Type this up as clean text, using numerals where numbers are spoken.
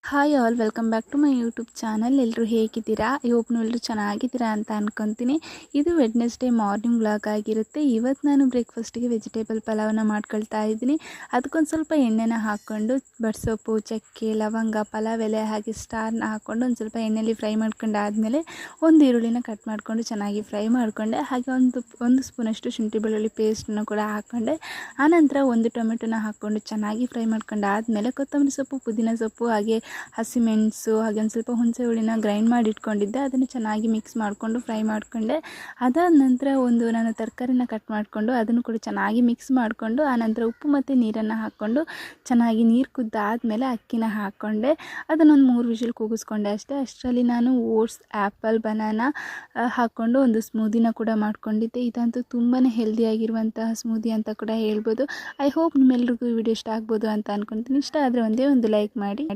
Hi all, welcome back to my YouTube channel. ಎಲ್ಲರೂ ಹೇಗಿದ್ದೀರಾ? I hope ಎಲ್ಲರೂ ಚೆನ್ನಾಗಿದ್ದೀರಾ ಅಂತ ಅನ್ಕೊತೀನಿ. ಇದು ವೆಡ್ನೆಸ್ಡೇ ಮಾರ್ನಿಂಗ್ ವ್ಲಾಗ್ ಆಗಿರುತ್ತೆ. ಇವತ್ತು ನಾನು ಬ್ರೇಕ್ಫಾಸ್ಟಿಗೆ ವೆಜಿಟೇಬಲ್ ಪಲಾವನ್ನ ಮಾಡ್ಕೊಳ್ತಾ ಇದ್ದೀನಿ. ಅದಕ್ಕೊಂದು ಸ್ವಲ್ಪ ಎಣ್ಣೆನ ಹಾಕ್ಕೊಂಡು ಬಡ್ಸೊಪ್ಪು, ಚಕ್ಕೆ, ಲವಂಗ, ಪಲಾವ್ ಎಲೆ ಹಾಗೆ ಸ್ಟಾರ್ನ ಹಾಕ್ಕೊಂಡು ಒಂದು ಸ್ವಲ್ಪ ಎಣ್ಣೆಯಲ್ಲಿ ಫ್ರೈ ಮಾಡ್ಕೊಂಡಾದಮೇಲೆ ಒಂದು ಈರುಳ್ಳಿನ ಕಟ್ ಮಾಡಿಕೊಂಡು ಚೆನ್ನಾಗಿ ಫ್ರೈ ಮಾಡಿಕೊಂಡೆ. ಹಾಗೆ ಒಂದು ಸ್ಪೂನಷ್ಟು ಶುಂಠಿ ಬೆಳ್ಳುಳ್ಳಿ ಪೇಸ್ಟನ್ನು ಕೂಡ ಹಾಕ್ಕೊಂಡೆ. ಆನಂತರ ಒಂದು ಟೊಮೆಟೊನ ಹಾಕ್ಕೊಂಡು ಚೆನ್ನಾಗಿ ಫ್ರೈ ಮಾಡ್ಕೊಂಡಾದಮೇಲೆ ಕೊತ್ತಂಬರಿ ಸೊಪ್ಪು, ಪುದೀನ ಸೊಪ್ಪು ಹಾಗೆ ಹಸಿಮೆಣಸು ಹಾಗೆ ಒಂದು ಸ್ವಲ್ಪ ಹುಣಸೆ ಹುಳಿನ ಗ್ರೈಂಡ್ ಮಾಡಿ ಇಟ್ಕೊಂಡಿದ್ದೆ. ಅದನ್ನು ಚೆನ್ನಾಗಿ ಮಿಕ್ಸ್ ಮಾಡಿಕೊಂಡು ಫ್ರೈ ಮಾಡಿಕೊಂಡೆ. ಅದಾದ ನಂತರ ನಾನು ತರಕಾರಿನ ಕಟ್ ಮಾಡಿಕೊಂಡು ಅದನ್ನು ಕೂಡ ಚೆನ್ನಾಗಿ ಮಿಕ್ಸ್ ಮಾಡಿಕೊಂಡು ಆನಂತರ ಉಪ್ಪು ಮತ್ತು ನೀರನ್ನು ಹಾಕ್ಕೊಂಡು ಚೆನ್ನಾಗಿ ನೀರು ಕುದ್ದಾದಮೇಲೆ ಅಕ್ಕಿನ ಹಾಕ್ಕೊಂಡೆ. ಅದನ್ನೊಂದು 3 ವಿಷಲ್ ಕೂಗಿಸ್ಕೊಂಡೆ ಅಷ್ಟೇ. ಅಷ್ಟರಲ್ಲಿ ನಾನು ಓಟ್ಸ್, ಆ್ಯಪಲ್, ಬನಾನಾ ಹಾಕ್ಕೊಂಡು ಒಂದು ಸ್ಮೂದಿನ ಕೂಡ ಮಾಡ್ಕೊಂಡಿದ್ದೆ. ಇದಂತೂ ತುಂಬಾ ಹೆಲ್ದಿಯಾಗಿರುವಂತಹ ಸ್ಮೂದಿ ಅಂತ ಕೂಡ ಹೇಳ್ಬೋದು. ಐ ಹೋಪ್ ನಿಮ್ಮೆಲ್ರಿಗೂ ಈ ವಿಡಿಯೋ ಇಷ್ಟ ಆಗ್ಬೋದು ಅಂತ ಅಂದ್ಕೊತೀನಿ. ಇಷ್ಟ ಆದರೆ ಒಂದೇ ಒಂದು ಲೈಕ್ ಮಾಡಿ.